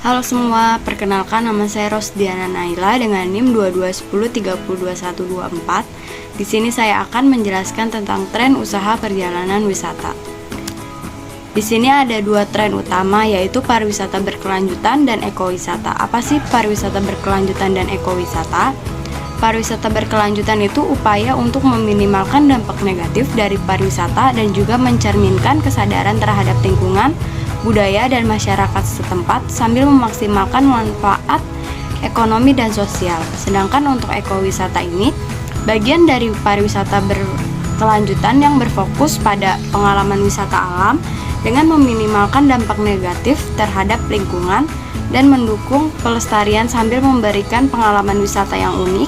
Halo semua, perkenalkan nama saya Rosdiana Naila dengan NIM 2210302124. Di sini saya akan menjelaskan tentang tren usaha perjalanan wisata. Di sini ada dua tren utama, yaitu pariwisata berkelanjutan dan ekowisata. Apa sih pariwisata berkelanjutan dan ekowisata? Pariwisata berkelanjutan itu upaya untuk meminimalkan dampak negatif dari pariwisata dan juga mencerminkan kesadaran terhadap lingkungan, budaya, dan masyarakat setempat sambil memaksimalkan manfaat ekonomi dan sosial. Sedangkan untuk ekowisata ini, bagian dari pariwisata berkelanjutan yang berfokus pada pengalaman wisata alam dengan meminimalkan dampak negatif terhadap lingkungan dan mendukung pelestarian sambil memberikan pengalaman wisata yang unik,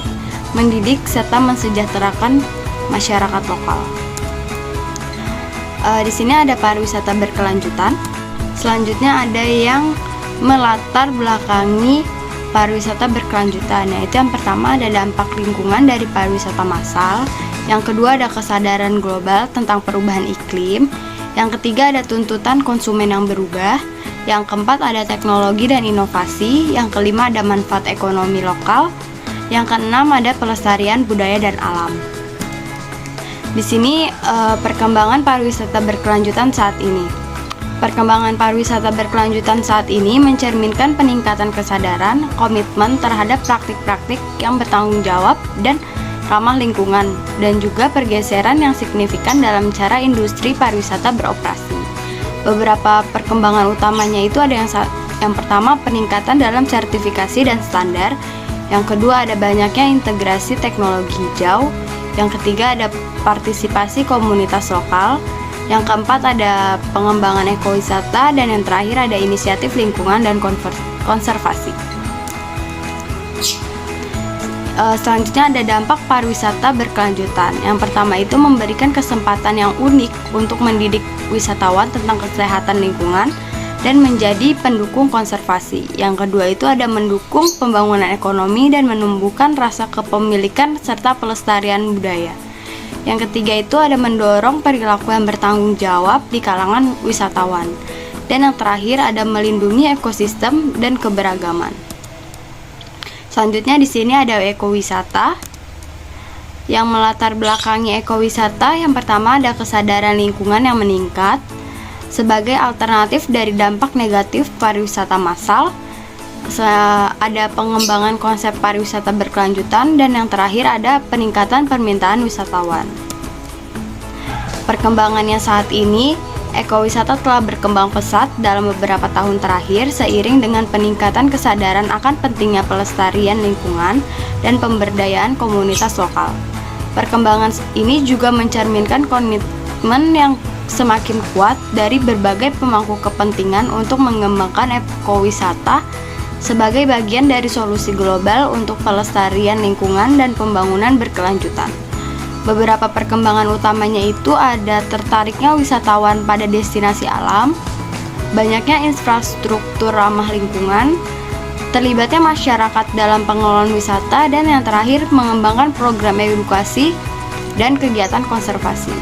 mendidik, serta mensejahterakan masyarakat lokal. Di sini ada pariwisata berkelanjutan. Selanjutnya ada yang melatar belakangi pariwisata berkelanjutan, yaitu yang pertama ada dampak lingkungan dari pariwisata massal, yang kedua ada kesadaran global tentang perubahan iklim, yang ketiga ada tuntutan konsumen yang berubah, yang keempat ada teknologi dan inovasi, yang kelima ada manfaat ekonomi lokal, yang keenam ada pelestarian budaya dan alam. Di sini perkembangan pariwisata berkelanjutan saat ini. Perkembangan pariwisata berkelanjutan saat ini mencerminkan peningkatan kesadaran, komitmen terhadap praktik-praktik yang bertanggung jawab dan ramah lingkungan, dan juga pergeseran yang signifikan dalam cara industri pariwisata beroperasi. Beberapa perkembangan utamanya itu ada yang pertama peningkatan dalam sertifikasi dan standar, yang kedua ada banyaknya integrasi teknologi hijau, yang ketiga ada partisipasi komunitas lokal, yang keempat ada pengembangan ekowisata, dan yang terakhir ada inisiatif lingkungan dan konservasi. Selanjutnya ada dampak pariwisata berkelanjutan. Yang pertama itu memberikan kesempatan yang unik untuk mendidik wisatawan tentang kesehatan lingkungan dan menjadi pendukung konservasi. Yang kedua itu ada mendukung pembangunan ekonomi dan menumbuhkan rasa kepemilikan serta pelestarian budaya. Yang ketiga itu ada mendorong perilaku yang bertanggung jawab di kalangan wisatawan. Dan yang terakhir ada melindungi ekosistem dan keberagaman. Selanjutnya di sini ada ekowisata. Yang melatar belakangi ekowisata, yang pertama ada kesadaran lingkungan yang meningkat sebagai alternatif dari dampak negatif pariwisata massal. Ada pengembangan konsep pariwisata berkelanjutan, dan yang terakhir ada peningkatan permintaan wisatawan. Perkembangannya saat ini, ekowisata telah berkembang pesat dalam beberapa tahun terakhir seiring dengan peningkatan kesadaran akan pentingnya pelestarian lingkungan dan pemberdayaan komunitas lokal. Perkembangan ini juga mencerminkan komitmen yang semakin kuat dari berbagai pemangku kepentingan untuk mengembangkan ekowisata sebagai bagian dari solusi global untuk pelestarian lingkungan dan pembangunan berkelanjutan. Beberapa perkembangan utamanya itu ada tertariknya wisatawan pada destinasi alam, banyaknya infrastruktur ramah lingkungan, terlibatnya masyarakat dalam pengelolaan wisata, dan yang terakhir mengembangkan program edukasi dan kegiatan konservasi.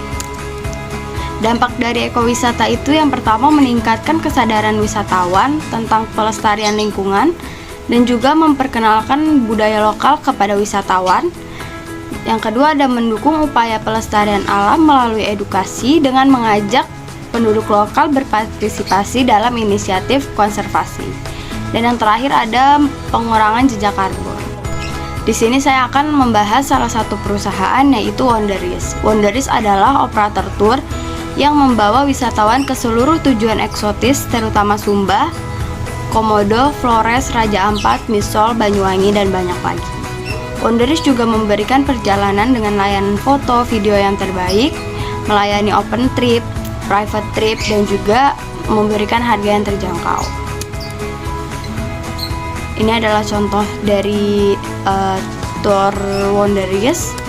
Dampak dari ekowisata itu yang pertama meningkatkan kesadaran wisatawan tentang pelestarian lingkungan dan juga memperkenalkan budaya lokal kepada wisatawan. Yang kedua ada mendukung upaya pelestarian alam melalui edukasi dengan mengajak penduduk lokal berpartisipasi dalam inisiatif konservasi. Dan yang terakhir ada pengurangan jejak karbon. Di sini saya akan membahas salah satu perusahaan, yaitu Wonderis. Wonderis adalah operator tour yang membawa wisatawan ke seluruh tujuan eksotis terutama Sumba, Komodo, Flores, Raja Ampat, Misol, Banyuwangi, dan banyak lagi. Wonderis juga memberikan perjalanan dengan layanan foto, video yang terbaik, melayani open trip, private trip, dan juga memberikan harga yang terjangkau. Ini adalah contoh dari tour Wonderis.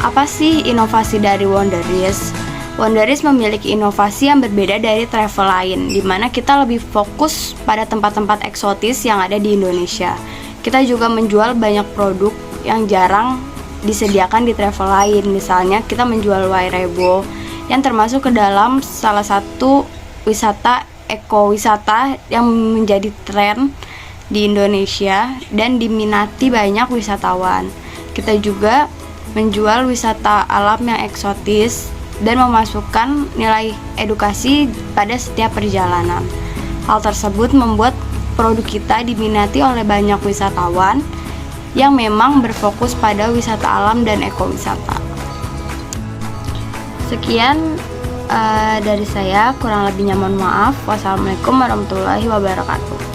Apa sih inovasi dari Wonderis? Wonderis memiliki inovasi yang berbeda dari travel lain, di mana kita lebih fokus pada tempat-tempat eksotis yang ada di Indonesia. Kita juga menjual banyak produk yang jarang disediakan di travel lain. Misalnya kita menjual Wairebo yang termasuk ke dalam salah satu wisata ekowisata yang menjadi tren di Indonesia dan diminati banyak wisatawan. Kita juga menjual wisata alam yang eksotis dan memasukkan nilai edukasi pada setiap perjalanan. Hal tersebut membuat produk kita diminati oleh banyak wisatawan yang memang berfokus pada wisata alam dan ekowisata. Sekian dari saya, kurang lebihnya mohon maaf. Wassalamualaikum warahmatullahi wabarakatuh.